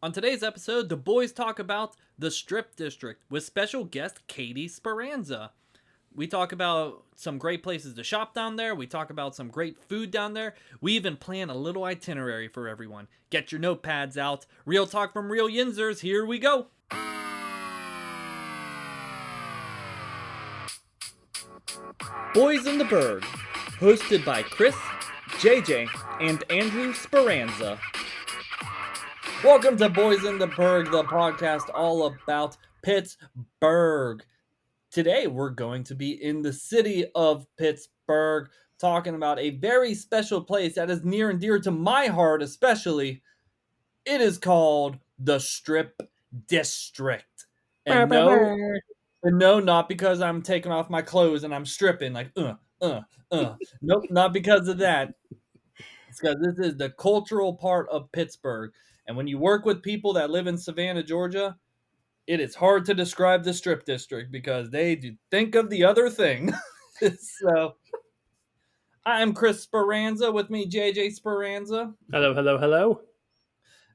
On today's episode, the boys talk about the Strip District with special guest Katie Speranza. We talk about some great places to shop down there. We talk about some great food down there. We even plan a little itinerary for everyone. Get your notepads out. Real talk from real Yinzers. Here we go. Boys in the Burgh, hosted by Chris, JJ, and Andrew Speranza. Welcome to Boys in the Burgh, the podcast all about Pittsburgh. Today we're going to be in the city of Pittsburgh, talking about a very special place that is near and dear to my heart especially. It is called the Strip District. And no, not because I'm taking off my clothes and I'm stripping like Nope, not because of that. It's because this is the cultural part of Pittsburgh. And when you work with people that live in Savannah, Georgia, it is hard to describe the Strip District because they do think of the other thing. So, I'm Chris Speranza. With me, JJ Speranza. Hello.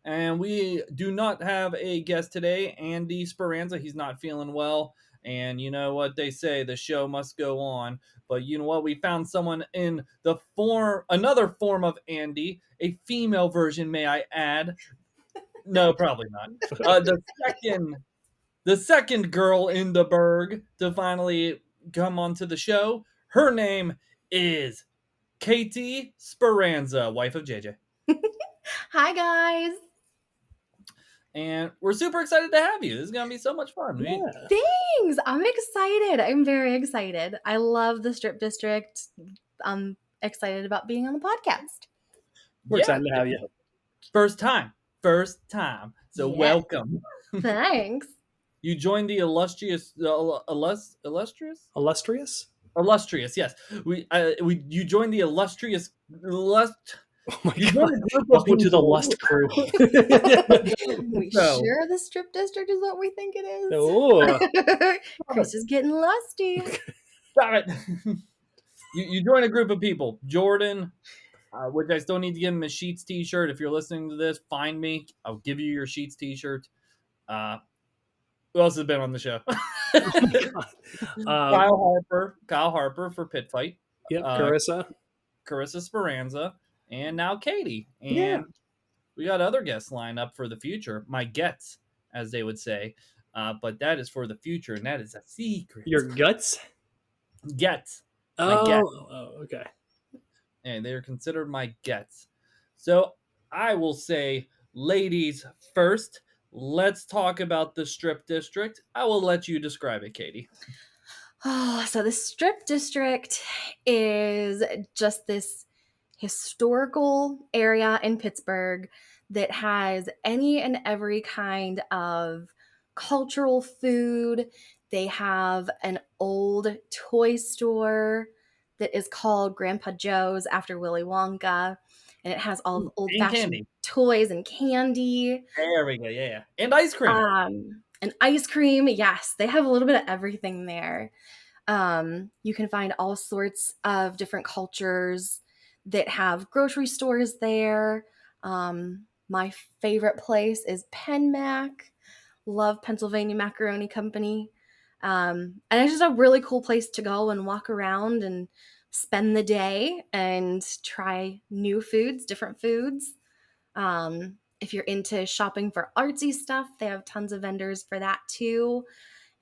And we do not have a guest today, Andy Speranza. He's not feeling well. And you know what they say, the show must go on. But you know what? We found someone in another form of Andy, a female version, may I add. No, probably not. The second girl in the Burgh to finally come onto the show. Her name is Katie Speranza, wife of JJ. Hi, guys. And we're super excited to have you. This is going to be so much fun. Yeah. Thanks. I'm excited. I'm very excited. I love the Strip District. I'm excited about being on the podcast. We're excited to have you. First time. So Yes. welcome. Thanks. You joined the illustrious, illustrious? Illustrious? Yes. You joined the illustrious. Oh my god. Welcome to the Lust crew. We sure the Strip District is what we think it is? Oh. Chris is getting lusty. Stop it. You join a group of people. Jordan, which I still need to give him a Sheets t-shirt. If you're listening to this, find me. I'll give you your Sheets t-shirt. Who else has been on the show? Kyle Harper for Pit Fight. Yep, Carissa Speranza, and now Katie. And we got other guests lined up for the future. My gets, as they would say. But that is for the future, and that is a secret. Your guts? Gets. Okay. And they are considered my gets. So I will say, ladies first. Let's talk about the Strip District. I will let you describe it, Katie. So the Strip District is just this historical area in Pittsburgh that has any and every kind of cultural food. They have an old toy store that is called Grandpa Joe's after Willy Wonka. And it has all the old-fashioned toys and candy. There we go, yeah. And ice cream. And ice cream, yes. They have a little bit of everything there. You can find all sorts of different cultures that have grocery stores there. My favorite place is Penn Mac. Love Pennsylvania Macaroni Company. And it's just a really cool place to go and walk around and spend the day and try new foods, different foods. If you're into shopping for artsy stuff, they have tons of vendors for that too.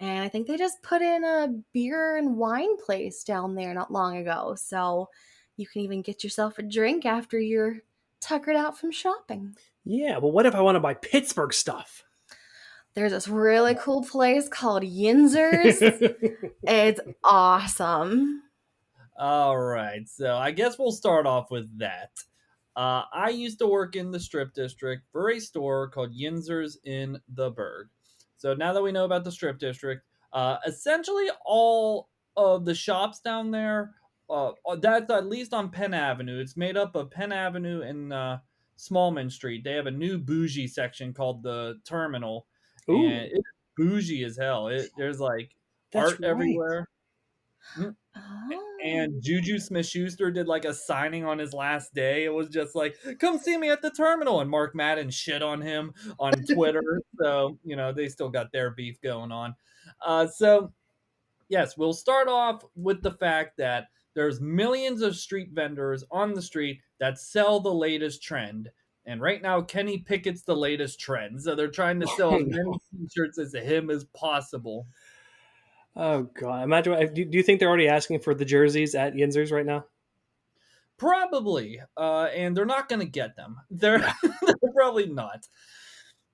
And I think they just put in a beer and wine place down there not long ago. So you can even get yourself a drink after you're tuckered out from shopping. Yeah, but what if I want to buy Pittsburgh stuff? There's this really cool place called Yinzers. It's awesome. All right, so I guess we'll start off with that. I used to work in the Strip District for a store called Yinzers in the Burgh. So now that we know about the Strip District, essentially all of the shops down there, that's at least on Penn Avenue. It's made up of Penn Avenue and Smallman Street. They have a new bougie section called the Terminal. Ooh. And it's bougie as hell. There's like That's art everywhere. Oh. And Juju Smith-Schuster did like a signing on his last day. It was just like, come see me at the terminal. And Mark Madden shit on him on Twitter. So, they still got their beef going on. So, yes, we'll start off with the fact that there's millions of street vendors on the street that sell the latest trend. And right now, Kenny Pickett's the latest trend. So they're trying to sell as many t-shirts as him as possible. Oh God! Imagine. Do you think they're already asking for the jerseys at Yinzer's right now? Probably, and they're not going to get them. They're probably not.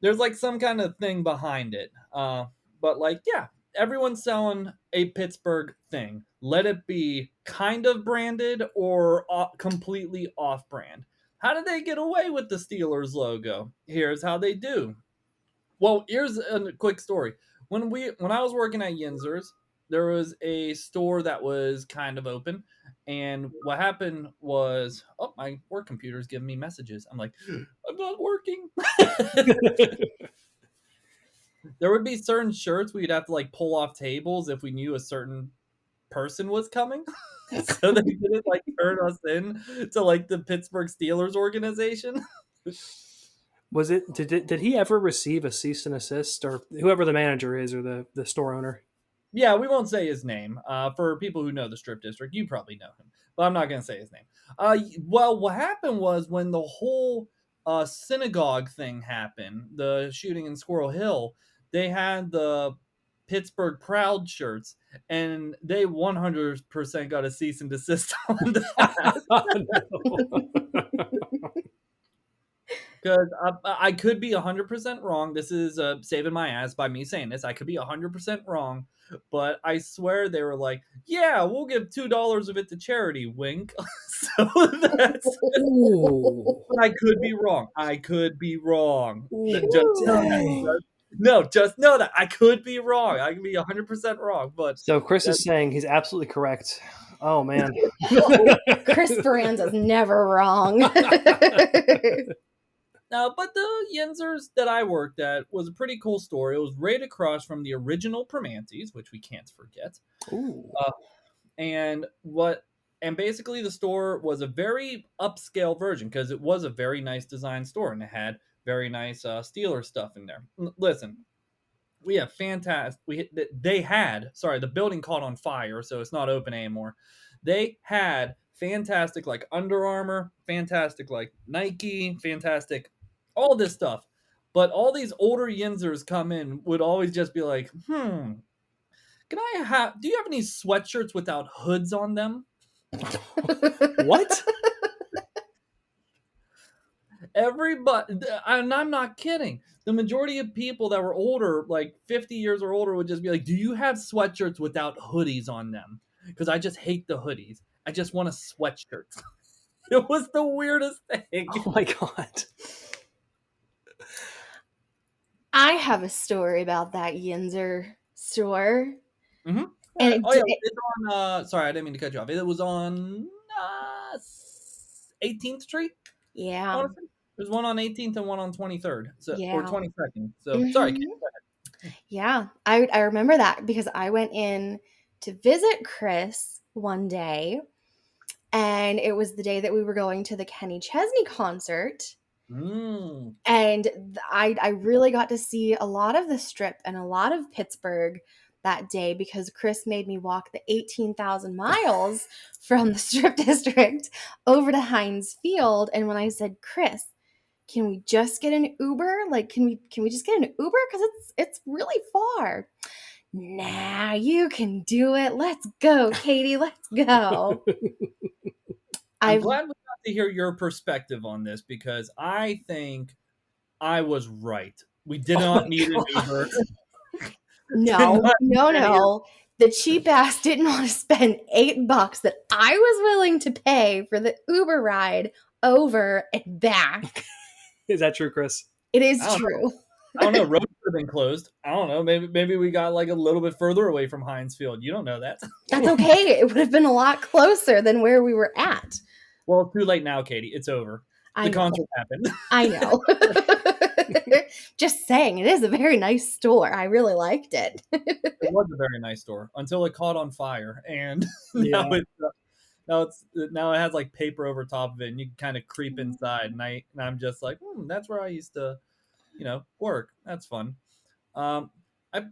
There's like some kind of thing behind it. But like, yeah, everyone's selling a Pittsburgh thing. Let it be kind of branded or completely off-brand. How did they get away with the Steelers logo? Here's how they do. Well, here's a quick story. When I was working at Yinzer's, there was a store that was kind of open, and what happened was, oh, my work computer is giving me messages. I'm like, I'm not working. There would be certain shirts we'd have to like pull off tables if we knew a certain person was coming, so they didn't like turn us in to like the Pittsburgh Steelers organization. Was it? Did he ever receive a cease and assist, or whoever the manager is, or the store owner? Yeah, we won't say his name. For people who know the Strip District, you probably know him, but I'm not going to say his name. Well, what happened was when the whole synagogue thing happened, the shooting in Squirrel Hill, they had the Pittsburgh Proud shirts, and they 100% got a cease and desist on that. Because I could be 100% wrong. This is saving my ass by me saying this. I could be 100% wrong, but I swear they were like, yeah, we'll give $2 of it to charity, wink. So that's... I could be wrong. I could be wrong. Just know that. I could be wrong. I could be 100% wrong. But so Chris is saying he's absolutely correct. Oh, man. Chris Speranza's never wrong. But the Yinzers that I worked at was a pretty cool store. It was right across from the original Primanti's, which we can't forget. And basically the store was a very upscale version because it was a very nice design store and it had very nice Steelers stuff in there. Listen, we have fantastic. The building caught on fire, so it's not open anymore. They had fantastic like Under Armour, fantastic like Nike, fantastic all this stuff. But all these older Yinzers come in would always just be like, do you have any sweatshirts without hoods on them? What? Everybody, and I'm not kidding. The majority of people that were older, like 50 years or older, would just be like, do you have sweatshirts without hoodies on them? Because I just hate the hoodies. I just want a sweatshirt. It was the weirdest thing. Oh my God. I have a story about that Yinzer store. Mm-hmm. And it's on, sorry, I didn't mean to cut you off. It was on 18th Street? Yeah. Honestly. There's one on 18th and one on 23rd. Or 22nd. So, sorry. Yeah, I remember that because I went in to visit Chris one day, and it was the day that we were going to the Kenny Chesney concert. And I really got to see a lot of the Strip and a lot of Pittsburgh that day because Chris made me walk the 18,000 miles from the Strip District over to Heinz Field. And when I said, Chris, can we just get an Uber? Like, can we just get an Uber? Because it's really far. Nah, you can do it. Let's go, Katie. Let's go. I'm glad we got to hear your perspective on this because I think I was right. We did not need an Uber. No. The cheap ass didn't want to spend $8 that I was willing to pay for the Uber ride over and back. Is that true, Chris? It is true. I don't know. Roads could have been closed. I don't know. Maybe we got like a little bit further away from Heinz Field. You don't know that. That's okay. It would have been a lot closer than where we were at. Well, too late now, Katie. It's over. The concert happened. I know. Just saying, it is a very nice store. I really liked it. It was a very nice store until it caught on fire, and now Yeah. now it has like paper over top of it, and you can kind of creep inside. And I'm just like, that's where I used to, work. That's fun. Um, I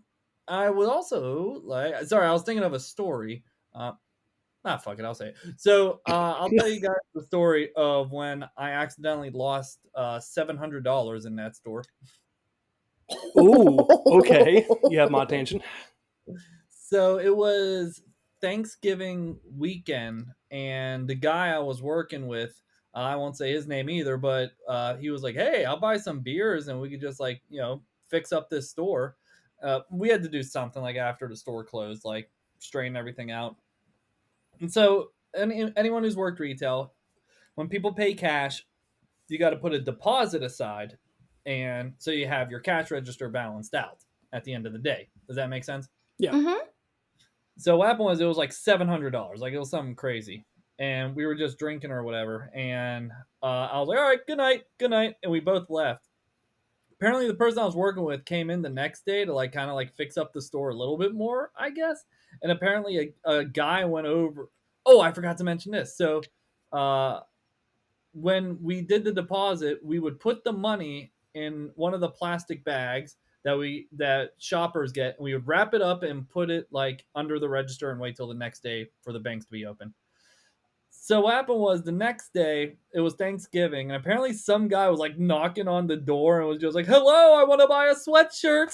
I would also like. Sorry, I was thinking of a story. Fuck it, I'll say it. So I'll tell you guys the story of when I accidentally lost $700 in that store. Ooh, okay. You have my attention. So it was Thanksgiving weekend, and the guy I was working with, I won't say his name either, but he was like, "Hey, I'll buy some beers, and we could just like fix up this store." We had to do something like after the store closed, like straighten everything out. And so, anyone who's worked retail, when people pay cash, you got to put a deposit aside, and so you have your cash register balanced out at the end of the day. Does that make sense? Yeah. Mm-hmm. So what happened was it was like $700, like it was something crazy, and we were just drinking or whatever, and I was like, "All right, good night," and we both left. Apparently, the person I was working with came in the next day to like kind of like fix up the store a little bit more, I guess. And apparently, a guy went over. Oh, I forgot to mention this. So, uh, when we did the deposit, we would put the money in one of the plastic bags that shoppers get, and we would wrap it up and put it like under the register and wait till the next day for the banks to be open. So what happened was the next day it was Thanksgiving, and apparently some guy was like knocking on the door and was just like, "Hello, I want to buy a sweatshirt."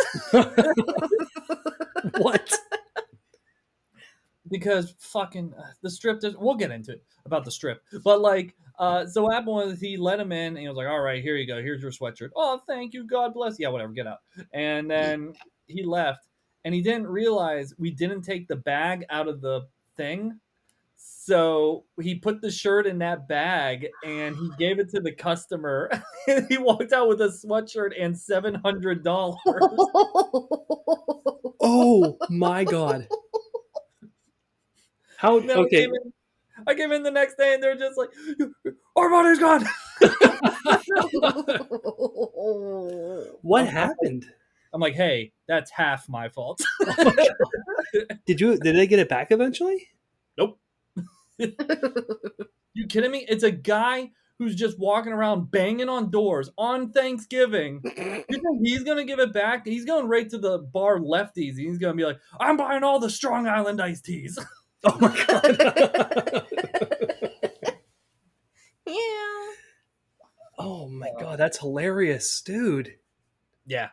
What? Because fucking the strip. We'll get into it about the strip, but like, so what happened was he let him in, and he was like, "All right, here you go. Here's your sweatshirt. Oh, thank you. God bless. Yeah, whatever. Get out." And then he left, and he didn't realize we didn't take the bag out of the thing. So he put the shirt in that bag and he gave it to the customer. And he walked out with a sweatshirt and $700. Oh my god. How? Now Okay. I came in the next day and they're just like, "Our money's gone." What I'm, I'm, happened? I'm like, "Hey, that's half my fault." Oh my god. Did they get it back eventually? Nope. You kidding me? It's a guy who's just walking around banging on doors on Thanksgiving. You think he's gonna give it back? He's going right to the bar lefties. He's gonna be like, "I'm buying all the Strong Island iced teas." Oh my god. Yeah. Oh my god, that's hilarious, dude. Yeah.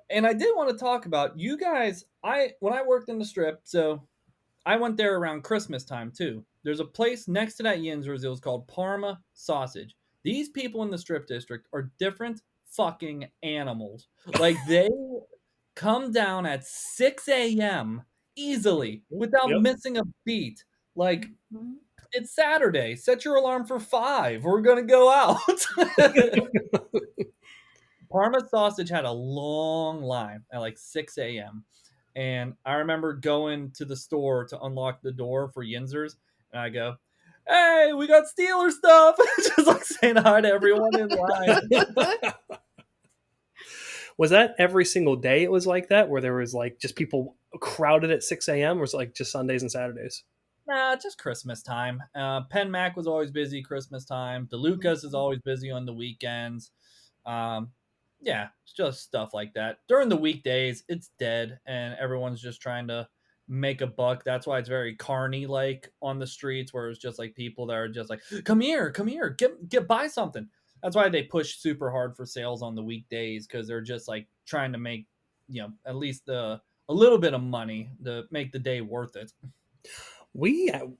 And I did want to talk about you guys. When I worked in the strip, so I went there around Christmas time too. There's a place next to that Yinzers. It was called Parma Sausage. These people in the strip district are different fucking animals. Like they come down at 6 a.m. easily without Yep. missing a beat. Like it's Saturday. Set your alarm for 5. We're gonna go out. Parma Sausage had a long line at like 6 a.m. And I remember going to the store to unlock the door for Yinzers, and I go, "Hey, we got Steeler stuff!" Just like saying hi to everyone in line. Was that every single day it was like that, where there was like just people crowded at 6 a.m., or was it like just Sundays and Saturdays? Nah, just Christmas time. Penn Mac was always busy Christmas time. DeLucas is always busy on the weekends. Um, yeah, it's just stuff like that. During the weekdays, it's dead, and everyone's just trying to make a buck. That's why it's very carny like on the streets, where it's just like people that are just like, come here, get buy something." That's why they push super hard for sales on the weekdays, because they're just like trying to make at least a little bit of money to make the day worth it.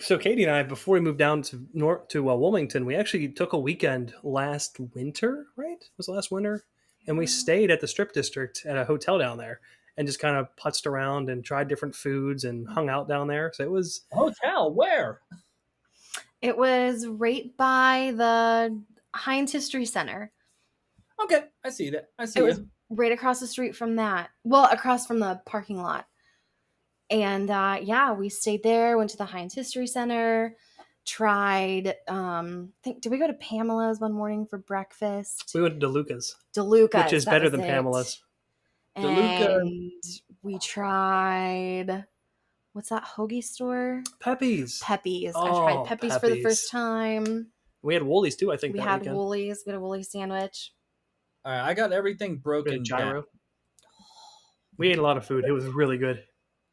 So Katie and I, before we moved down to Wilmington, we actually took a weekend last winter, right? It was last winter, and we stayed at the Strip District at a hotel down there, and just kind of putzed around and tried different foods and hung out down there. So it was Hotel where? It was right by the Heinz History Center. Okay, I see that. I see It was it. right across the street from that. Well, across from the parking lot. And yeah, we stayed there, went to the Heinz History Center, tried did we go to Pamela's one morning for breakfast? We went to DeLuca's, DeLuca's, which is that better was than it. Pamela's. DeLuca. And we tried, what's that hoagie store? Pepe's. Pepe's. I Oh, tried Pepe's for the first Pepe's. time. We had Woolies too, I think, We that had weekend. Woolies. We had a Woolies sandwich. All right, I got everything We had a broken down. gyro. We ate a lot of food. It was really good.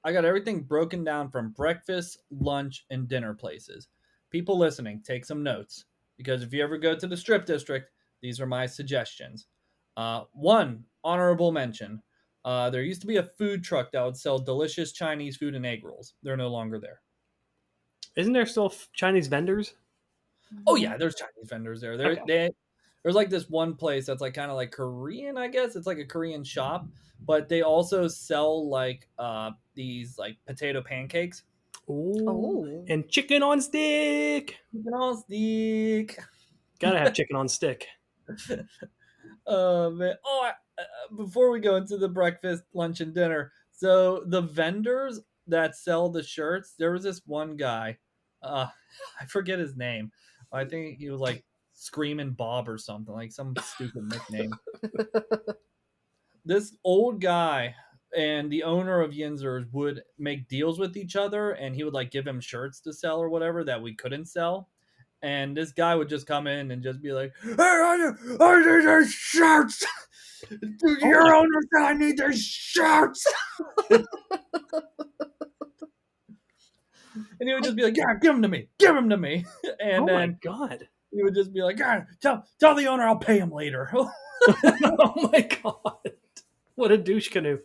I got everything broken down from breakfast, lunch, and dinner places. People listening, take some notes because if you ever go to the Strip District, these are my suggestions. One, honorable mention. There used to be a food truck that would sell delicious Chinese food and egg rolls. They're no longer there. Isn't there still Chinese vendors? Oh yeah, there's Chinese vendors there. Okay. There's like this one place that's like kind of like Korean, I guess. It's like a Korean shop, but they also sell like these like potato pancakes. Ooh. Oh. And chicken on stick. Chicken on stick. Gotta have chicken on stick. Oh man! Before we go into the breakfast, lunch, and dinner, so the vendors that sell the shirts, there was this one guy. I forget his name. I think he was like Screaming Bob or something, like some stupid nickname. This old guy and the owner of Yinzer's would make deals with each other, and he would like give him shirts to sell or whatever that we couldn't sell. And this guy would just come in and just be like, "Hey, I need these shirts. Your owner said I need these shirts." And he would just be like, "Yeah, give them to me. Give them to me." And Oh my then god. he would just be like, "Yeah, tell the owner I'll pay him later." Oh my god. What a douche canoe.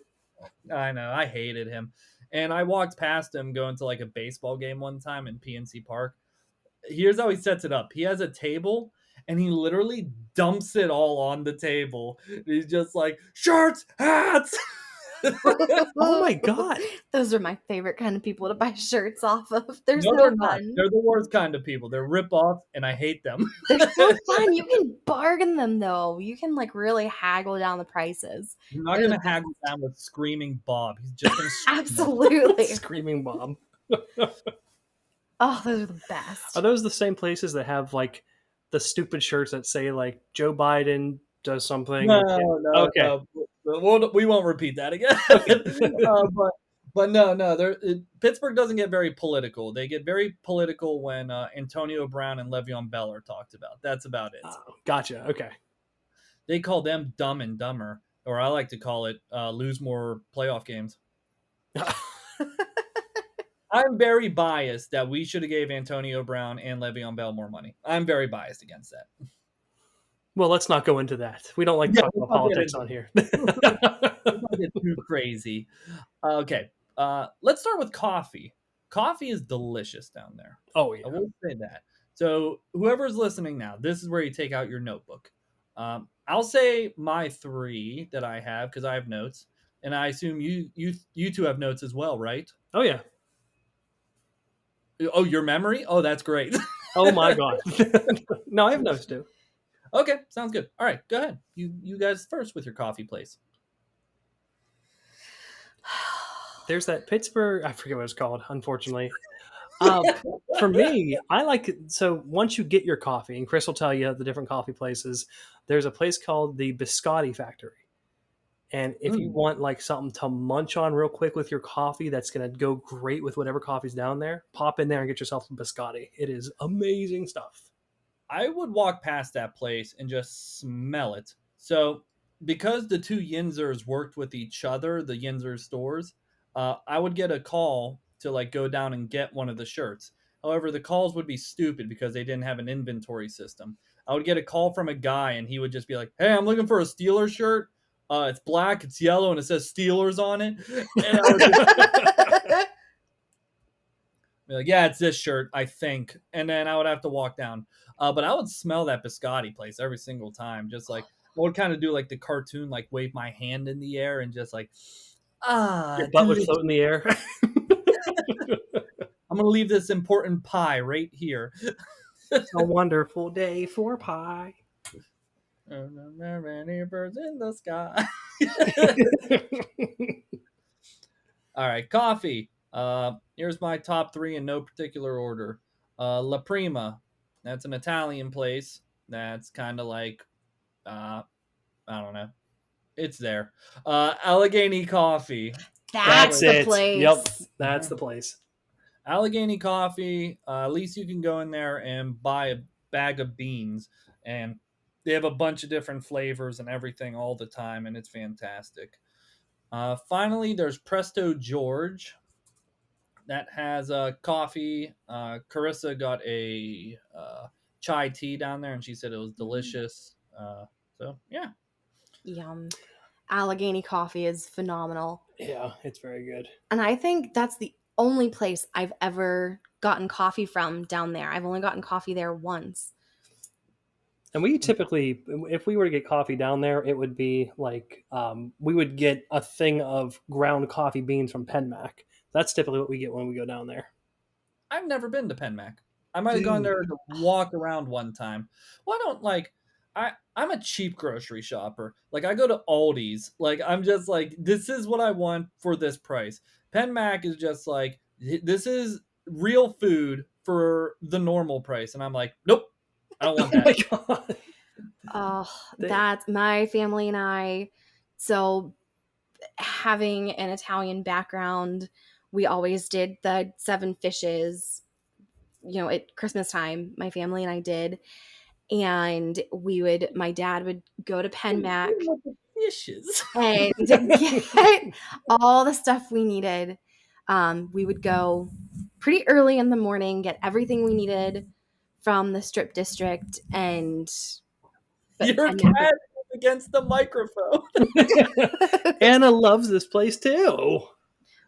I know. I hated him. And I walked past him going to like a baseball game one time in PNC Park. Here's how he sets it up. He has a table and he literally dumps it all on the table. He's just like, shirts, hats. Oh my god. Those are my favorite kind of people to buy shirts off of. They're No, so they're not. fun. They're the worst kind of people. They're rip-offs and I hate them. They're so fun. You can bargain them though. You can like really haggle down the prices. You're not They're going the to haggle down with Screaming Bob. He's just going to Absolutely. Screaming Bob. Oh, those are the best. Are those the same places that have like the stupid shirts that say like Joe Biden does something? No. Okay. We won't repeat that again. But no. Pittsburgh doesn't get very political. They get very political when Antonio Brown and Le'Veon Bell are talked about. That's about it. Gotcha. Okay. They call them Dumb and Dumber, or I like to call it lose more playoff games. I'm very biased that we should have gave Antonio Brown and Le'Veon Bell more money. I'm very biased against that. Well, let's not go into that. We don't like to talk about politics on here. Let's not get too crazy. Okay, let's start with coffee. Coffee is delicious down there. Oh yeah. I will say that. So whoever's listening now, this is where you take out your notebook. I'll say my three that I have because I have notes, and I assume you two have notes as well, right? Oh yeah. Oh, your memory? Oh, that's great. Oh my god. No, I have notes too. Okay, sounds good. All right, go ahead. You guys first with your coffee place. There's that Pittsburgh, I forget what it's called, unfortunately. For me, I like it. So once you get your coffee, and Chris will tell you the different coffee places, there's a place called the Biscotti Factory. And if you want like something to munch on real quick with your coffee, that's going to go great with whatever coffee's down there, pop in there and get yourself a biscotti. It is amazing stuff. I would walk past that place and just smell it. So because the two Yinzers worked with each other, the Yinzer stores, I would get a call to like go down and get one of the shirts. However, the calls would be stupid because they didn't have an inventory system. I would get a call from a guy and he would just be like, "Hey, I'm looking for a Steelers shirt. It's black, it's yellow, and it says Steelers on it." And I would just be like, "Yeah, it's this shirt, I think." And then I would have to walk down. But I would smell that biscotti place every single time. Just like, I would kind of do like the cartoon, like wave my hand in the air and just like, Your butt would float in the air. I'm going to leave this important pie right here. It's a wonderful day for pie. There are many birds in the sky. All right, coffee. Here's my top three in no particular order. La Prima, that's an Italian place. That's kind of like, I don't know. It's there. Allegheny Coffee. That That's was That's the it. Yep, place. that's the place. Allegheny Coffee. At least you can go in there and buy a bag of beans, and they have a bunch of different flavors and everything all the time, and it's fantastic. Finally, there's Presto George that has coffee. Carissa got a chai tea down there, and she said it was delicious. So yeah, Yum. Allegheny coffee is phenomenal. Yeah, it's very good. And I think that's the only place I've ever gotten coffee from down there. I've only gotten coffee there once. And we typically, if we were to get coffee down there, it would be like we would get a thing of ground coffee beans from Penmac. That's typically what we get when we go down there. I've never been to Penmac. I might have gone Dude. there to walk around one time. Why don't like I'm a cheap grocery shopper. Like I go to Aldi's. Like I'm just like this is what I want for this price. Penmac is just like this is real food for the normal price, and I'm like, nope, I don't want Oh my that. god! Oh, They- that's my family and I. So, having an Italian background, we always did the seven fishes, at Christmas time. My family and I did. And my dad would go to Penmac What the fishes? and get all the stuff we needed. We would go pretty early in the morning, get everything we needed from the strip district, and but Your Penmac cat is against the microphone. Anna loves this place too.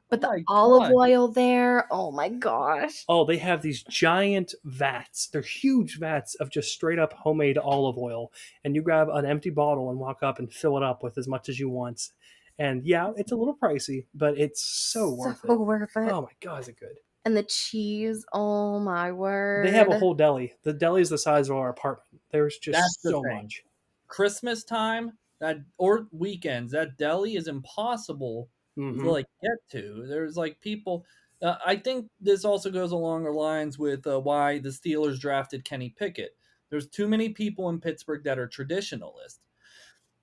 but the my olive God. oil there, oh my gosh. Oh, they have these giant vats. They're huge vats of just straight up homemade olive oil. And you grab an empty bottle and walk up and fill it up with as much as you want. And yeah, it's a little pricey, but it's so worth it. Worth it. Oh my god, is it good? And the cheese, oh my word. They have a whole deli. The deli is the size of our apartment. There's just That's the so thing. much. Christmas time or weekends, that deli is impossible Mhm. to like get to. There's like people. I think this also goes along the lines with why the Steelers drafted Kenny Pickett. There's too many people in Pittsburgh that are traditionalists.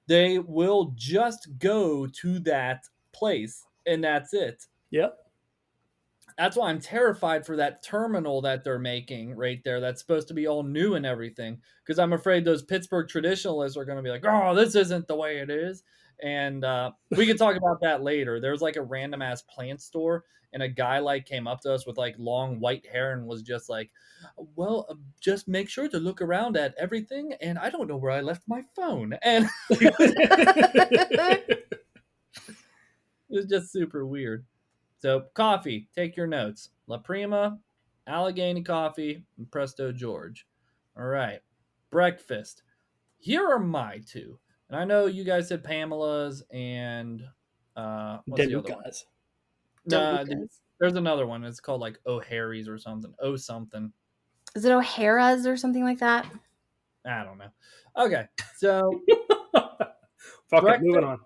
They will just go to that place and that's it. Yep. That's why I'm terrified for that terminal that they're making right there. That's supposed to be all new and everything. Because I'm afraid those Pittsburgh traditionalists are going to be like, oh, this isn't the way it is. And we can talk about that later. There's like a random ass plant store, and a guy like came up to us with like long white hair and was just like, well, just make sure to look around at everything. And I don't know where I left my phone. And it was just super weird. So, coffee, take your notes. La Prima, Allegheny Coffee, and Presto George. All right. Breakfast. Here are my two. And I know you guys said Pamela's and what's the other one? DeLucas. No, DeLucas. there's another one. It's called like O'Harry's or something. Oh something. Is it O'Hara's or something like that? I don't know. Okay. So Fuck it, breakfast, moving on.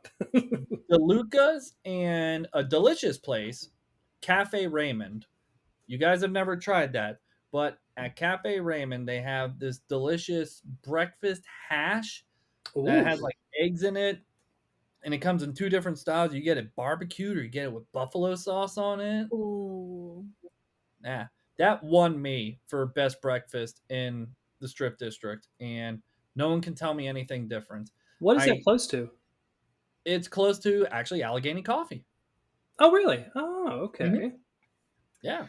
DeLucas and a delicious place, Cafe Raymond. You guys have never tried that, but at Cafe Raymond, they have this delicious breakfast hash that has Ooh. like eggs in it, and it comes in two different styles. You get it barbecued or you get it with buffalo sauce on it. Ooh. Yeah, that won me for best breakfast in the Strip District, and no one can tell me anything different. What is that close to? It's close to actually Allegheny Coffee. Oh, really? Oh, okay. Mhm. Yeah.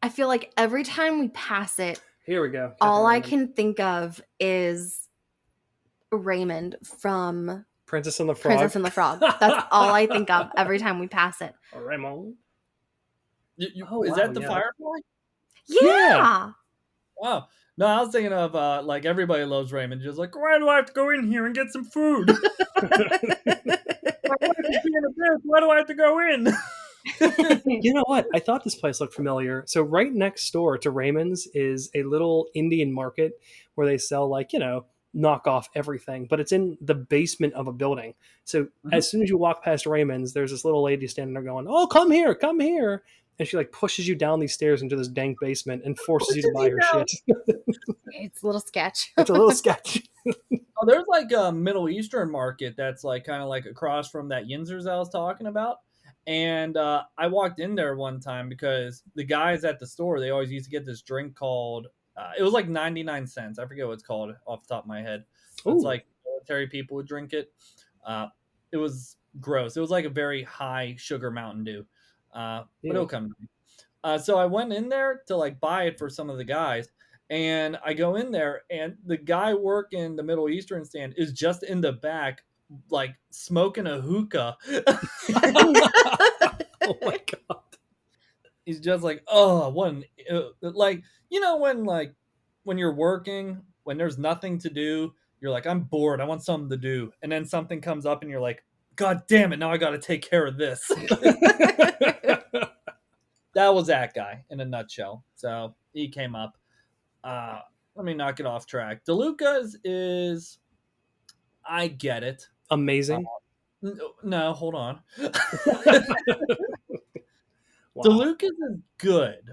I feel like every time we pass it, Here we go. all Cafe I Raymond. can think of is Raymond from Princess and the Frog. Princess and the Frog. That's all I think of every time we pass it. Raymond. Oh, is that the Firefly? Yeah. Wow. No, I was thinking of like Everybody Loves Raymond. Just like, why do I have to go in here and get some food? Why do I have to go in? You know what? I thought this place looked familiar. So right next door to Raymond's is a little Indian market where they sell like, knock off everything, but it's in the basement of a building. So as soon as you walk past Raymond's, there's this little lady standing there going, "Oh, come here. and she like pushes you down these stairs into this dank basement and forces you to Pushes buy you her down. shit. It's a little sketch. It's a little sketchy. Oh, there's like a Middle Eastern market that's like kind of like across from that Yinzer's I was talking about. And I walked in there one time because the guys at the store, they always used to get this drink called, it was like 99 cents. I forget what it's called off the top of my head. It's Ooh, like military people would drink it. Uh, it was gross. It was like a very high sugar Mountain Dew. But it'll ew. come to me. So I went in there to like buy it for some of the guys. And I go in there, and the guy working the Middle Eastern stand is just in the back, like smoking a hookah. Oh my god. He's just like, oh, like, when you're working, when there's nothing to do, you're like, I'm bored, I want something to do, and then something comes up, and you're like, God damn it, now I got to take care of this. That was that guy in a nutshell. So he came up. Let me knock it off track. DeLuca's is, I get it. Amazing. No, hold on. Wow. DeLuca's is good.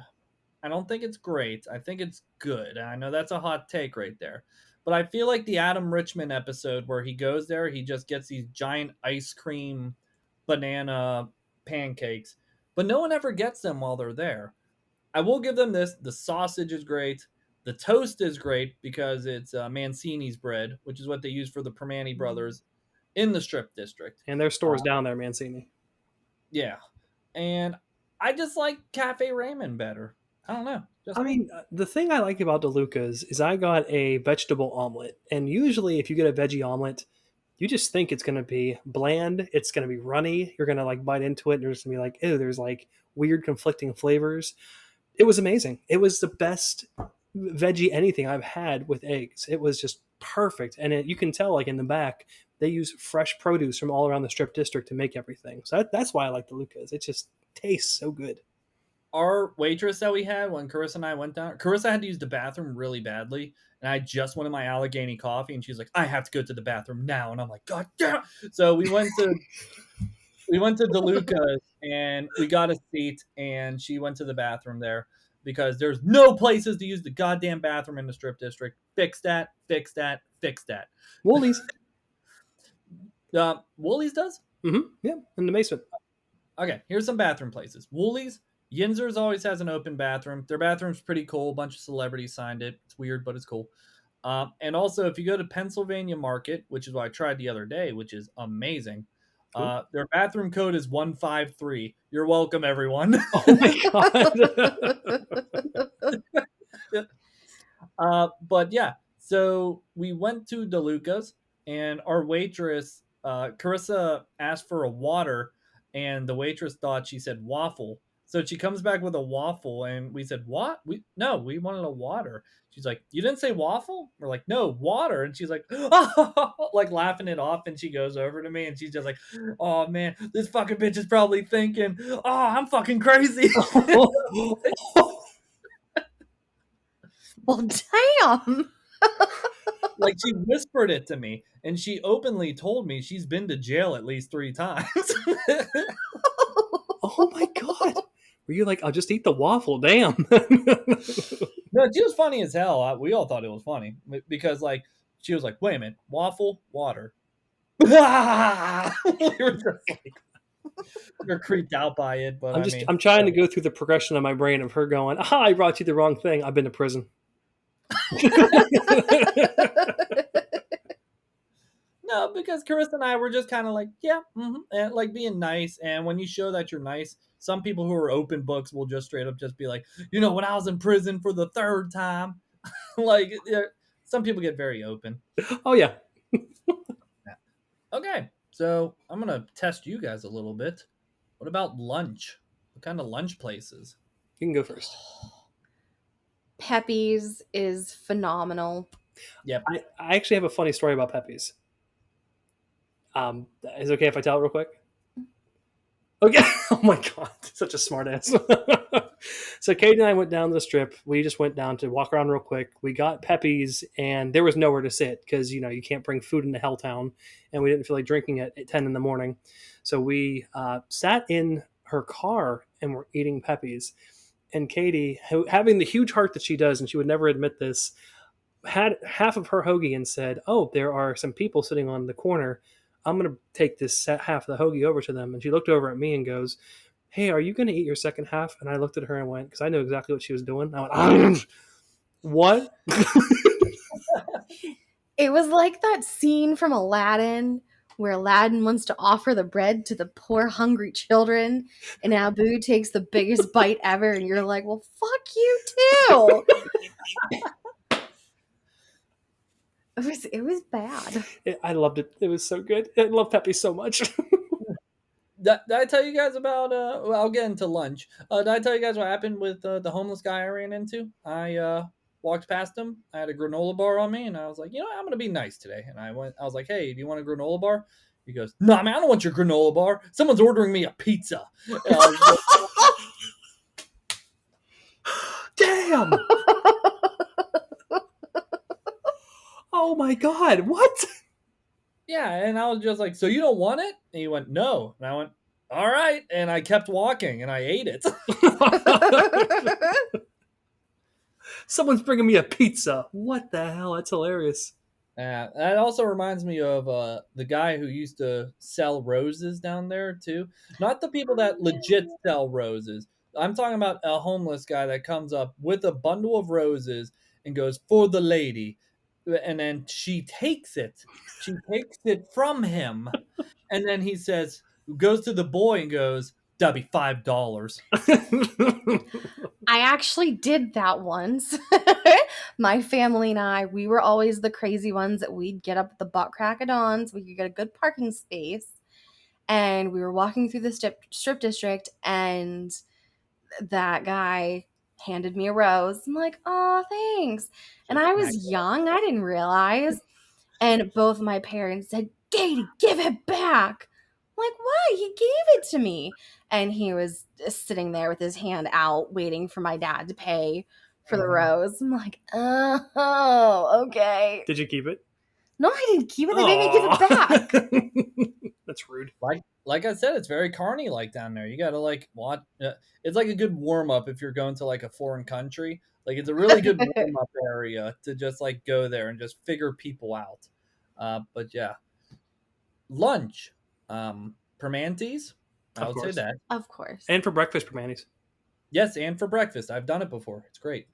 I don't think it's great. I think it's good. I know that's a hot take right there. But I feel like the Adam Richman episode where he goes there, he just gets these giant ice cream banana pancakes, but no one ever gets them while they're there. I will give them this. The sausage is great. The toast is great because it's Mancini's bread, which is what they use for the Permani brothers in the Strip District. And their store's down there, Mancini. Yeah. And I just like Cafe Raymond better. I don't know. Just I mean, the thing I like about DeLuca's is I got a vegetable omelet. And usually, if you get a veggie omelet, you just think it's going to be bland. It's going to be runny. You're going to like bite into it. And you're just going to be like, ew, there's like weird conflicting flavors. It was amazing. It was the best veggie anything I've had with eggs. It was just perfect. And you can tell, like in the back, they use fresh produce from all around the Strip District to make everything. So that's why I like DeLuca's. It just tastes so good. our waitress that we had when Carissa and I went down, Carissa had to use the bathroom really badly. And I just wanted my Allegheny coffee. And she's like, I have to go to the bathroom now. And I'm like, God damn. So we went to DeLuca's and we got a seat, and she went to the bathroom there because there's no places to use the goddamn bathroom in the Strip District. Fix that, fix that, fix that. Woolies. Woolies does? Yeah, in the basement. Okay, here's some bathroom places. Woolies, Yinzer's always has an open bathroom. Their bathroom's pretty cool. A bunch of celebrities signed it. It's weird, but it's cool. And also, if you go to Pennsylvania Market, which is what I tried the other day, which is amazing, Cool. their bathroom code is 153. You're welcome, everyone. Oh my god. But yeah, so we went to DeLuca's, and our waitress, Carissa, asked for a water, and the waitress thought she said waffle. So she comes back with a waffle, and we said, "What? We wanted a water." She's like, "You didn't say waffle?" We're like, "No, water." And she's like, oh, like laughing it off, and she goes over to me, and she's just like, "Oh man, this fucking bitch is probably thinking, oh, I'm fucking crazy." Well, damn. Like, she whispered it to me, and she openly told me she's been to jail at least 3 times. Oh my god. Were you like, I'll just eat the waffle? Damn. No, she was funny as hell. We all thought it was funny because, like, she was like, "Wait a minute, waffle, water." We were just like, we're creeped out by it, but I'm trying to go through the progression of my brain of her going, "Ah, I brought you the wrong thing. I've been to prison." No, because Carissa and I were just kind of like, yeah, and like being nice. And when you show that you're nice, some people who are open books will just straight up just be like, when I was in prison for the 3rd time, like, some people get very open. Oh yeah. Okay, so I'm gonna test you guys a little bit. What about lunch? What kind of lunch places? You can go first. Pepe's is phenomenal. Yep. I actually have a funny story about Pepe's. Is it okay if I tell it real quick? Okay. Oh my god, such a smart ass. So Katie and I went down the strip. We just went down to walk around real quick. We got Pepe's, and there was nowhere to sit because you can't bring food into Helltown, and we didn't feel like drinking it at 10 in the morning. So we sat in her car and were eating Peppies. And Katie, having the huge heart that she does, and she would never admit this, had half of her hoagie and said, "Oh, there are some people sitting on the corner. I'm going to take this half of the hoagie over to them." And she looked over at me and goes, "Hey, are you going to eat your second half?" And I looked at her and went, because I knew exactly what she was doing. I went, "What?" It was like that scene from Aladdin where Aladdin wants to offer the bread to the poor hungry children, and Abu takes the biggest bite ever, and you're like, well, fuck you too. It was bad. I loved it. It was so good. I love Peppy so much. Did I tell you guys about? Well, I'll get into lunch. Did I tell you guys what happened with the homeless guy I ran into? I walked past him. I had a granola bar on me, and I was like, I'm gonna be nice today. And I was like, hey, do you want a granola bar? He goes, no, man, I don't want your granola bar. Someone's ordering me a pizza. Damn. Oh my God. What? Yeah, and I was just like, so you don't want it? And he went, no. And I went, all right. And I kept walking, and I ate it. Someone's bringing me a pizza. What the hell? That's hilarious. That also reminds me of the guy who used to sell roses down there, too. Not the people that legit sell roses. I'm talking about a homeless guy that comes up with a bundle of roses and goes, for the lady. And then she takes it. She takes it from him. And then he says, goes to the boy and goes, that'll be $5. I actually did that once. My family and I, we were always the crazy ones that we'd get up at the butt crack of dawn so we could get a good parking space. And we were walking through the strip district, and that guy handed me a rose. I'm like, oh, thanks. And I was young. I didn't realize. And both my parents said, Katie, give it back. I'm like, why? He gave it to me. And he was sitting there with his hand out, waiting for my dad to pay for the rose. I'm like, oh, okay. Did you keep it? No, I didn't keep it. They made me give it back. That's rude. Like I said, it's very carny like down there. You gotta like watch. It's like a good warm up if you're going to like a foreign country. Like it's a really good warm up area to just like go there and just figure people out. But yeah, lunch, Permanentes. I would say that. Of course. And for breakfast, Permanis. Yes, and for breakfast, I've done it before. It's great.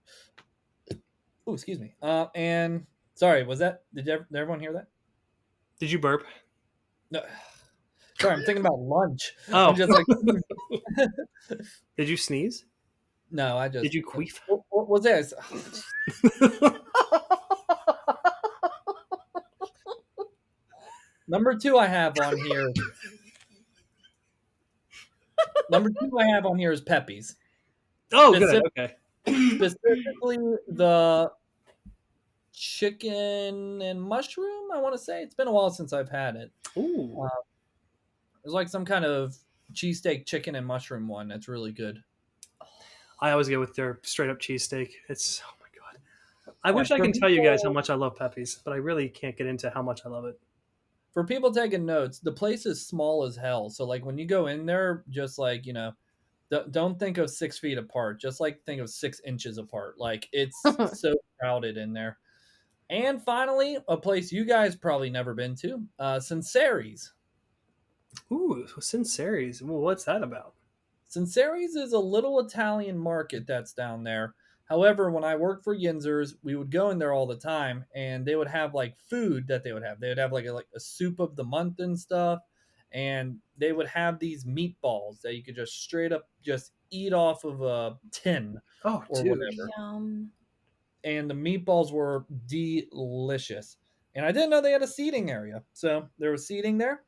Oh, excuse me. And sorry, was that? Did everyone hear that? Did you burp? No. Sorry, I'm thinking about lunch. Oh. I'm just like. Did you sneeze? No, I just. Did you queef? What was that? Number two I have on here. Number two I have on here is Pepe's. Oh, good. Okay. Specifically, the chicken and mushroom. I want to say it's been a while since I've had it. Ooh. There's like some kind of cheesesteak chicken and mushroom one that's really good. I always go with their straight up cheesesteak. It's oh my god. I wish I can tell you guys how much I love Pepe's, but I really can't get into how much I love it. For people taking notes, the place is small as hell. So like when you go in there, just like don't think of 6 feet apart. Just like think of 6 inches apart. Like it's so crowded in there. And finally, a place you guys probably never been to, Sinceri's. Ooh, Sinceri's. Well, what's that about? Sinceri's is a little Italian market that's down there. However, when I worked for Yinzer's, we would go in there all the time, and they would have like food that they would have. They would have like a soup of the month and stuff, and they would have these meatballs that you could just straight up just eat off of a tin or whatever. Yum. And the meatballs were delicious. And I didn't know they had a seating area, so there was seating there,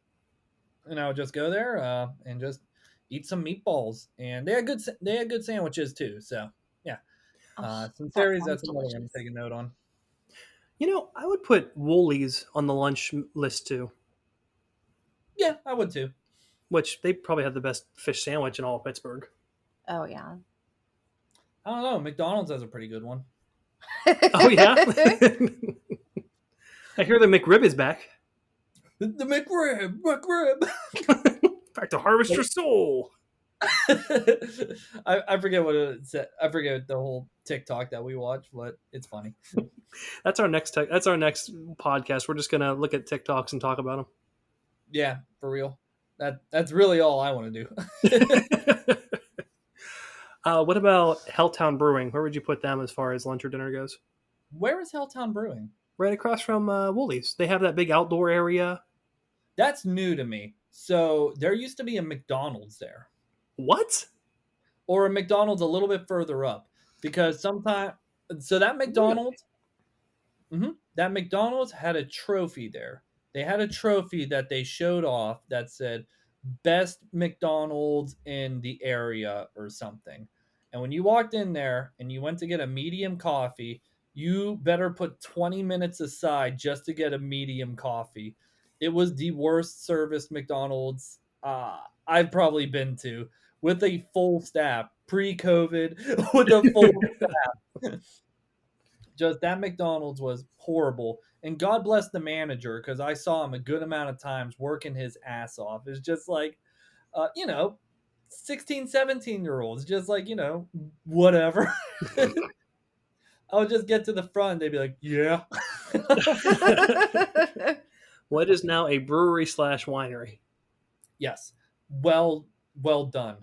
and I would just go there and just eat some meatballs. And they had good sandwiches too. So yeah. Sinceri's, that's another one to take a note on. I would put Woolies on the lunch list too. Yeah, I would too. Which they probably have the best fish sandwich in all of Pittsburgh. Oh, yeah. I don't know. McDonald's has a pretty good one. Oh, yeah? I hear the McRib is back. The McRib. Back to harvest your soul. I forget what it said. I forget the whole TikTok that we watch, but it's funny. That's our next that's our next podcast. We're just gonna look at TikToks and talk about Yeah, for real. That's really all I want to do. them. What about Helltown Brewing? Where would you put them as far as lunch or dinner goes? Where is Helltown Brewing? Right across from Woolies. They have that big outdoor area. That's new to me. So there used to be a McDonald's there, What? or a McDonald's a little bit further up, because sometimes so that Really? McDonald's that McDonald's had a trophy there. They had a trophy that they showed off that said best McDonald's in the area or something. And when you walked in there and you went to get a medium coffee, you better put 20 minutes aside just to get a medium coffee. It was the worst service McDonald's I've probably been to, with a full staff pre-COVID, with a full staff. Just that McDonald's was horrible. And God bless the manager, because I saw him a good amount of times working his ass off. It's just like, 16, 17-year-olds, just like, whatever. I would just get to the front. They'd be like, yeah. What is now a brewery slash winery? Yes. Well done.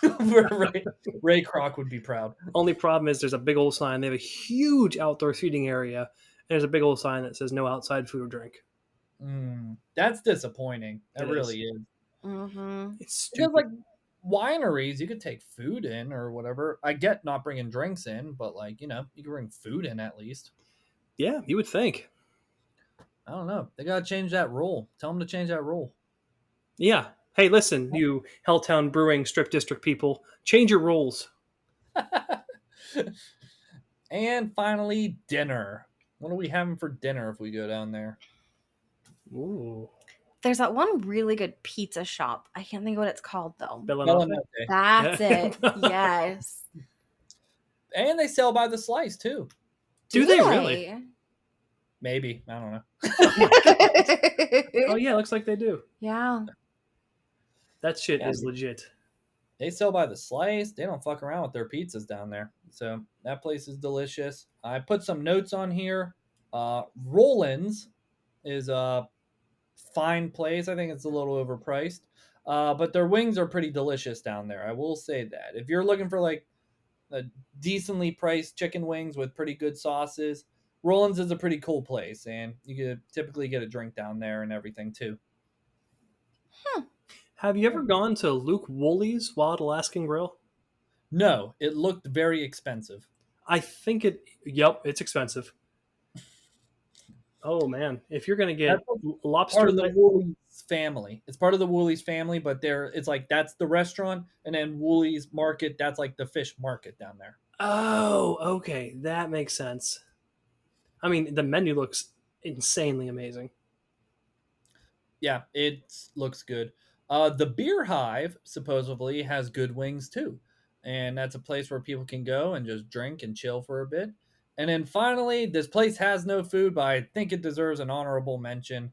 Ray Kroc would be proud. Only problem is there's a big old sign. They have a huge outdoor seating area. And there's a big old sign that says no outside food or drink. That's disappointing. That It really is. Mm-hmm. It's Because, stupid. like, wineries, you could take food in or whatever. I get not bringing drinks in, but, like, you can bring food in at least. Yeah, you would think. I don't know. They got to change that rule. Tell them to change that rule. Yeah. Hey, listen, you Helltown Brewing Strip District people, change your rules. And finally, dinner. What are we having for dinner if we go down there? Ooh. There's that one really good pizza shop. I can't think of what it's called though. Bellinotte. That's it. Yes. And they sell by the slice too. Do they really? Maybe. I don't know. Oh yeah, looks like they do. Yeah. That shit Yeah. is legit. They sell by the slice. They don't fuck around with their pizzas down there. So that place is delicious. I put some notes on here. Roland's is a fine place. I think it's a little overpriced. But their wings are pretty delicious down there. I will say that. If you're looking for like a decently priced chicken wings with pretty good sauces, Roland's is a pretty cool place, and you could typically get a drink down there and everything too. Have you ever gone to Luke Woolley's Wild Alaskan Grill? No, it looked very expensive. I think it. Yep, it's expensive. Oh man, if you're gonna get lobster, Part of the Woolies family. It's part of the Woolies family, but it's like that's the restaurant, and then Woolies Market, that's like the fish market down there. Oh, okay, that makes sense. I mean, the menu looks insanely amazing. Yeah, it looks good. The Beer Hive supposedly has good wings too, and that's a place where people can go and just drink and chill for a bit. And then finally, this place has no food, but I think it deserves an honorable mention.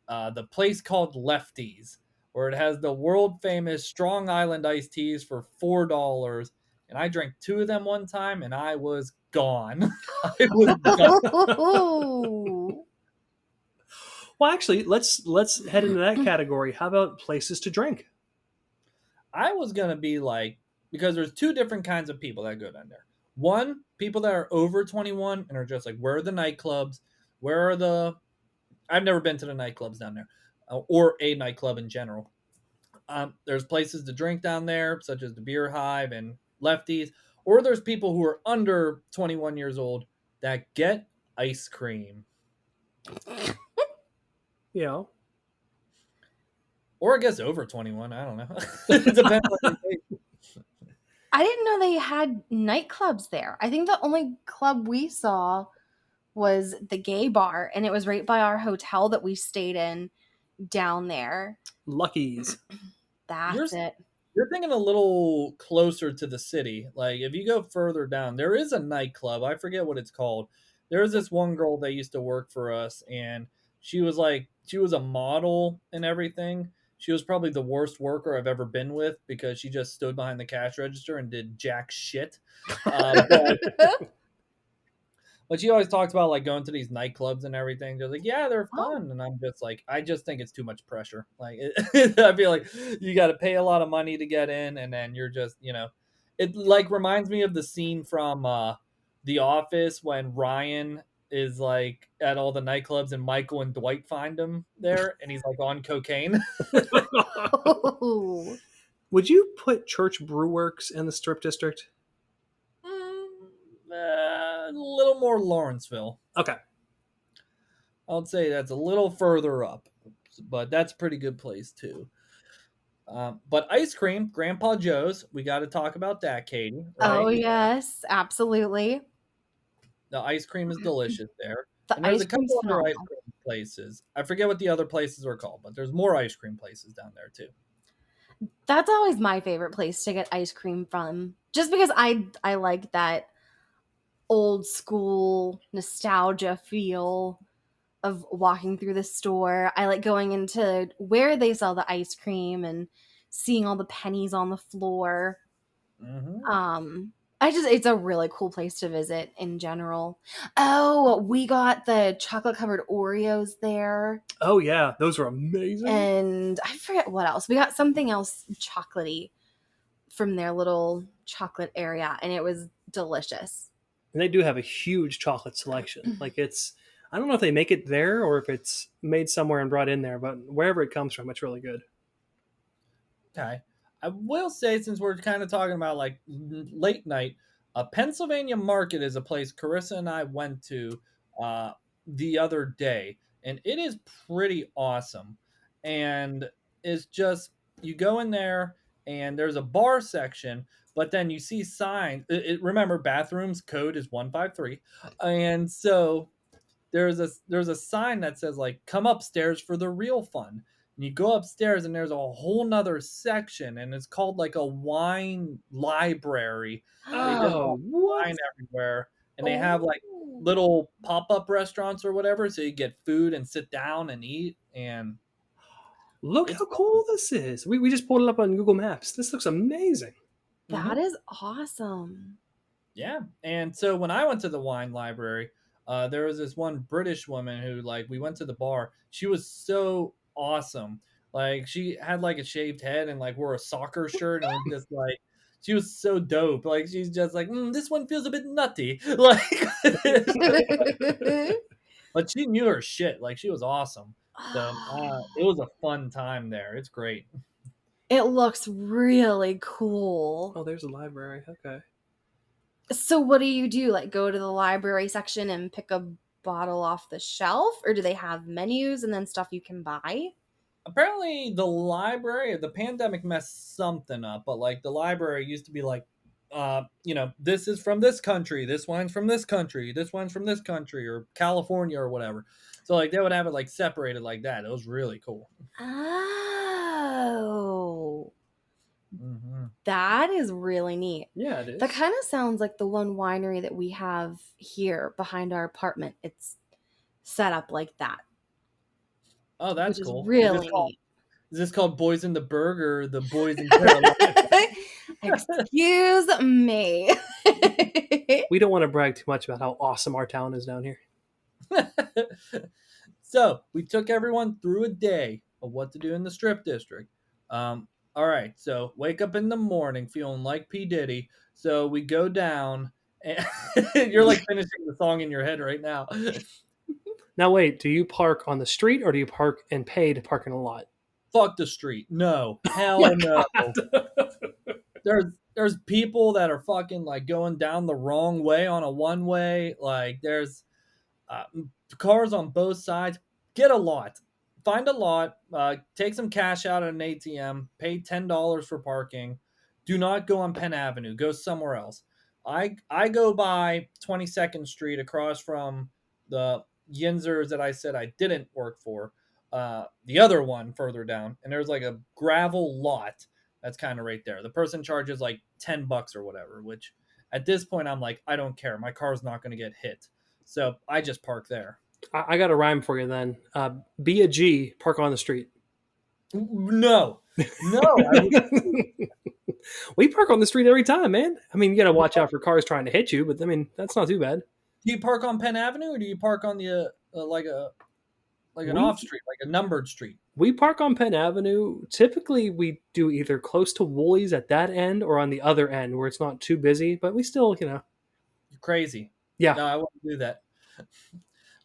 The place called Lefties, where it has the world famous Strong Island iced teas for $4. And I drank 2 of them one time, and I was gone. I was gone. Well, actually, let's head into that category. How about places to drink? I was gonna be like, because there's 2 different kinds of people that go down there. One, people that are over 21 and are just like, where are the nightclubs? Where are the? I've never been to the nightclubs down there, or a nightclub in general. There's places to drink down there, such as the Beer Hive and Lefties, or there's people who are under 21 years old that get ice cream. You know, or I guess over 21. I don't know. It depends on your age. I didn't know they had nightclubs there. I think the only club we saw was the gay bar, and it was right by our hotel that we stayed in down there. Lucky's. That's it. You're thinking a little closer to the city. Like, if you go further down, there is a nightclub. I forget what it's called. There was this one girl that used to work for us, and she was a model and everything. She was probably the worst worker I've ever been with because she just stood behind the cash register and did jack shit. But she always talks about like going to these nightclubs and everything. They're like, yeah, they're Oh. fun, and I'm just like, I just think it's too much pressure. Like, I feel like you got to pay a lot of money to get in, and then you're just, it like reminds me of the scene from The Office when Ryan is like at all the nightclubs and Michael and Dwight find him there, and he's like on cocaine. Oh. Would you put Church Brewworks in the Strip District? A little more Lawrenceville. Okay. I would say that's a little further up, but that's a pretty good place too. But ice cream, Grandpa Joe's, we got to talk about that, Katie, Oh, right? yes, absolutely. The ice cream is delicious there. The And there's ice a cream's couple other ice phenomenal. cream places. I forget what the other places are called, but there's more ice cream places down there too. That's always my favorite place to get ice cream from. Just because I like that old school nostalgia feel of walking through the store. I like going into where they sell the ice cream and seeing all the pennies on the floor. Hmm. It's a really cool place to visit in general. Oh, we got the chocolate covered Oreos there. Oh yeah, those were amazing. And I forget what else. We got something else chocolatey from their little chocolate area, and it was delicious. And they do have a huge chocolate selection. Like I don't know if they make it there or if it's made somewhere and brought in there, but wherever it comes from, it's really good. Okay. I will say, since we're kind of talking about like late night, Pennsylvania Market is a place Carissa and I went to the other day, and it is pretty awesome. And it's just, you go in there, and there's a bar section, but then you see signs. Remember, bathrooms code is 153, and so there's a sign that says like come upstairs for the real fun, and you go upstairs and there's a whole nother section, and it's called like a wine library. They just have Oh, what? wine everywhere, and they have like Oh, little pop-up restaurants or whatever, so you get food and sit down and eat, and Look it's how cool this is. We just pulled it up on Google Maps. This looks amazing. that fun. is awesome. Yeah. And so when I went to the wine library, there was this one British woman who, like, we went to the bar. She was so awesome. Like, she had like a shaved head and like wore a soccer shirt and was just like, she was so dope. Like, she's just like, this one feels a bit nutty. Like, but she knew her shit. Like, she was awesome. So it was a fun time there. It's great. It looks really cool. Oh, there's a library. Okay. So what do you do? Like go to the library section and pick a bottle off the shelf, or do they have menus and then stuff you can buy? Apparently the pandemic messed something up, but like the library used to be like, this is from this country, this wine's from this country, this wine's from this country, or California or whatever. So like they would have it like separated like that. It was really cool. Oh, Hmm. that is really neat. Yeah, it That is. kind of sounds like the one winery that we have here behind our apartment. It's set up like that, Oh, that's which is cool. really neat. Is this called Boys in the Burgh or the Boys in Carolina? Excuse me. We don't want to brag too much about how awesome our town is down here. So we took everyone through a day of what to do in the strip district. All right, so wake up in the morning feeling like P Diddy. So we go down, and you're like finishing the song in your head right now. Now, wait, do you park on the street or do you park and pay to park in a lot? Fuck the street. No, Oh my hell no. God. There's people that are fucking like going down the wrong way on a one way. Like there's uh, cars on both sides. Get a lot. Find a lot. Take some cash out at an ATM. Pay $10 for parking. Do not go on Penn Avenue. Go somewhere else. I go by 22nd Street across from the Yinzers that I said I didn't work for. The other one further down, and there's like a gravel lot that's kind of right there. The person charges like $10 or whatever, which at this point I'm like, I don't care. My car's not going to get hit. So I just park there. I got a rhyme for you then. Be a G, park on the street. No, I would. We park on the street every time, man. I mean, you got to watch out for cars trying to hit you, but I mean, that's not too bad. Do you park on Penn Avenue, or do you park on the like an We off street, like a numbered street? we park on Penn Avenue. Typically, we do either close to Woolies at that end or on the other end where it's not too busy, but we still, You're crazy. yeah. No, I wouldn't do that.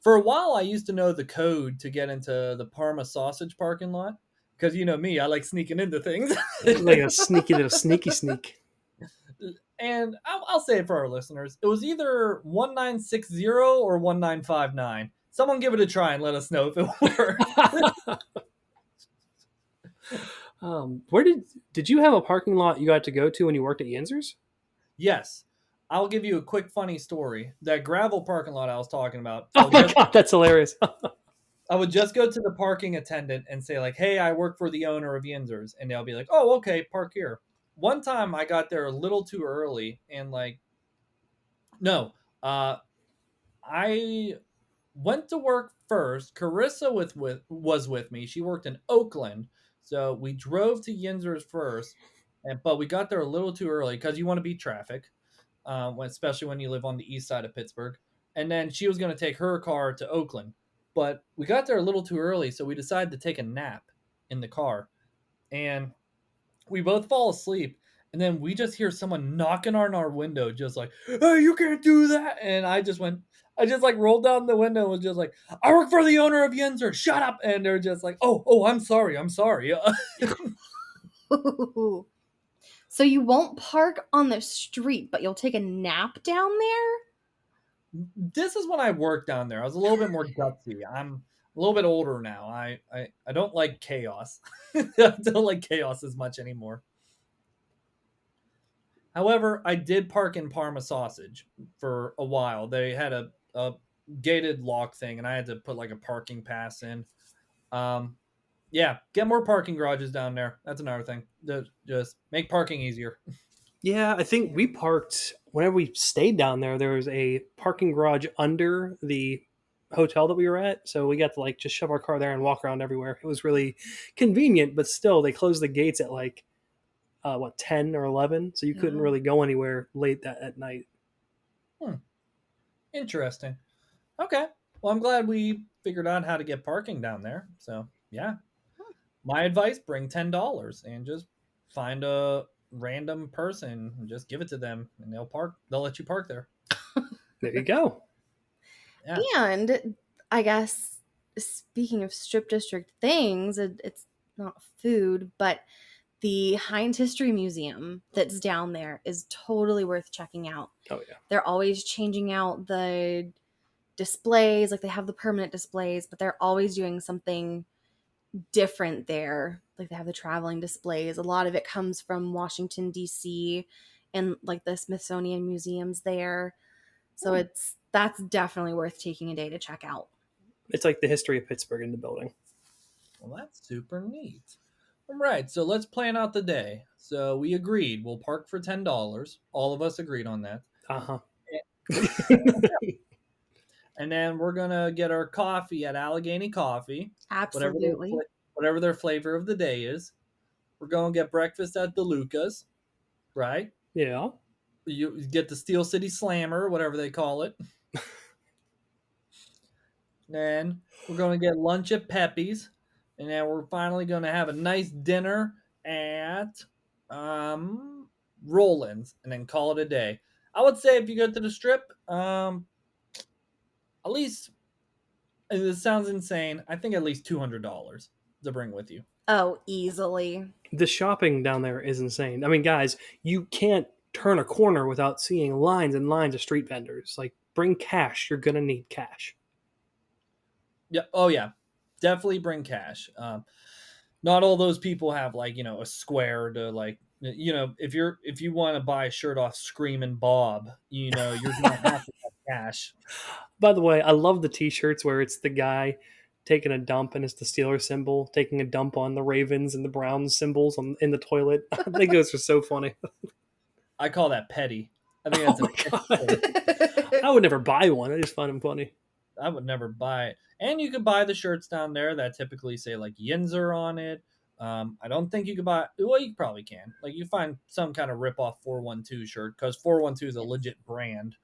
For a while, I used to know the code to get into the Parma sausage parking lot because you know me, I like sneaking into things. Like a sneaky little sneaky sneak. And I'll say it for our listeners. It was either 1960 or 1959. Someone give it a try and let us know if it worked. Where did you have a parking lot you got to go to when you worked at Yinzer's? Yes. I'll give you a quick funny story. That gravel parking lot I was talking about. Oh my god, that's hilarious. I would just go to the parking attendant and say like, "Hey, I work for the owner of Yinzer's," and they'll be like, "Oh, okay, park here." One time I got there a little too early and like, no, I went to work first. Carissa was with me. She worked in Oakland, so we drove to Yinzer's first, but we got there a little too early because you want to beat traffic, especially when you live on the east side of Pittsburgh. And then she was going to take her car to Oakland, but we got there a little too early, so we decided to take a nap in the car, and we both fall asleep. And then we just hear someone knocking on our window, just like, "Hey, you can't do that!" And I just like rolled down the window and was just like, "I work for the owner of Yenzer. Shut up!" And they're just like, "Oh, I'm sorry, I'm sorry." So you won't park on the street, but you'll take a nap down there? This is when I worked down there. I was a little bit more gutsy. I'm a little bit older now. I don't like chaos. I don't like chaos as much anymore. However, I did park in Parma Sausage for a while. They had a gated lock thing, and I had to put like a parking pass in. Um, yeah, get more parking garages down there. That's another thing. Just make parking easier. Yeah, I think we parked whenever we stayed down there. There was a parking garage under the hotel that we were at, so we got to like just shove our car there and walk around everywhere. It was really convenient, but still, they closed the gates at like 10 or 11, so you couldn't Oh. really go anywhere late that at night. Interesting. Okay. Well, I'm glad we figured out how to get parking down there. So yeah, my advice: bring $10 and just find a random person and just give it to them, and they'll park. They'll let you park there. There you go. Yeah. And I guess speaking of strip district things, it's not food, but the Heinz History Museum that's down there is totally worth checking out. Oh yeah. They're always changing out the displays, like they have the permanent displays, but they're always doing something different there. Like they have the traveling displays. A lot of it comes from Washington D.C. and like the Smithsonian museums there. So that's definitely worth taking a day to check out. It's like the history of Pittsburgh in the building. Well, that's super neat. All right, so let's plan out the day. So we agreed we'll park for $10. All of us agreed on that. Uh-huh. And then we're gonna get our coffee at Allegheny Coffee, whatever Absolutely. whatever their flavor of the day is. We're gonna get breakfast at the Lucas, right? Yeah. You get the Steel City Slammer, whatever they call it. Then we're gonna get lunch at Pepe's, and then we're finally gonna have a nice dinner at Roland's, and then call it a day. I would say if you go to the Strip, at least, and this sounds insane, I think at least $200 to bring with you. Oh, easily. The shopping down there is insane. I mean, guys, you can't turn a corner without seeing lines and lines of street vendors. Like, bring cash. You're going to need cash. Yeah. Oh yeah. Definitely bring cash. Not all those people have like, a square to like, if you want to buy a shirt off Screaming Bob, you're gonna have to have cash. By the way, I love the t-shirts where it's the guy taking a dump and it's the Steelers symbol, taking a dump on the Ravens and the Browns symbols in the toilet. I think those are so funny. I call that petty. I think that's I would never buy one. I just find them funny. I would never buy it. And you could buy the shirts down there that typically say like Yinzer on it. I don't think you could buy. Well, you probably can. Like you find some kind of rip off 412 shirt because 412 is a legit brand.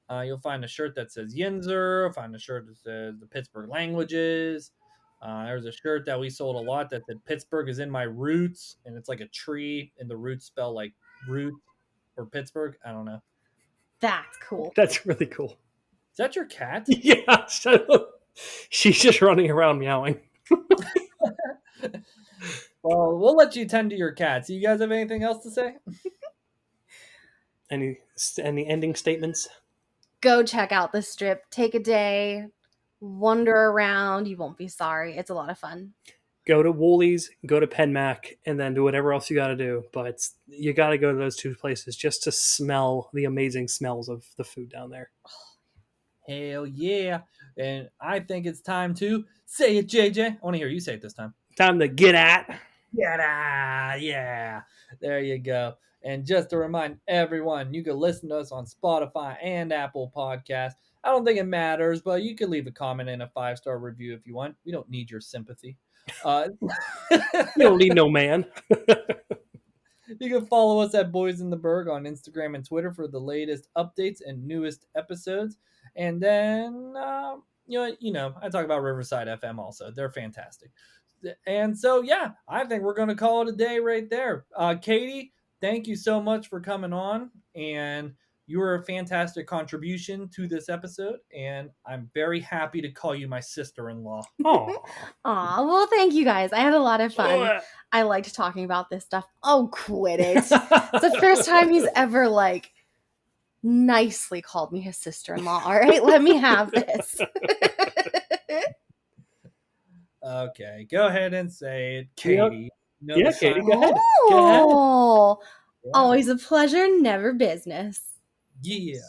You'll find a shirt that says Yinzer. Find a shirt that says the Pittsburgh languages. There's a shirt that we sold a lot that said Pittsburgh is in my roots, and it's like a tree, and the roots spell like roots or Pittsburgh. I don't know. That's cool. That's really cool. Is that your cat? Yeah, she's just running around meowing. Well, we'll let you tend to your cats. You guys have anything else to say? Any ending statements? Go check out the strip. Take a day, wander around. You won't be sorry. It's a lot of fun. Go to Woolies, go to PenMac, and then do whatever else you got to do. But you got to go to those two places just to smell the amazing smells of the food down there. Hell yeah. And I think it's time to say it, JJ. I want to hear you say it this time. Time to get at. Yeah. There you go. And just to remind everyone, you can listen to us on Spotify and Apple Podcasts. I don't think it matters, but you can leave a comment and a 5-star review if you want. We don't need your sympathy. You don't need no man. You can follow us at Boys in the Burgh on Instagram and Twitter for the latest updates and newest episodes. And then, I talk about Riverside FM also. They're fantastic. And so, yeah, I think we're going to call it a day right there. Katie, thank you so much for coming on. And you were a fantastic contribution to this episode. And I'm very happy to call you my sister-in-law. Aw, well, thank you guys. I had a lot of fun. I liked talking about this stuff. Oh, quit it. It's the first time he's ever, nicely called me his sister-in-law. All right, let me have this. Okay, go ahead and say it, Katie. Yep. Yeah, Katie, go ahead. Oh, always a pleasure, never business. Yeah.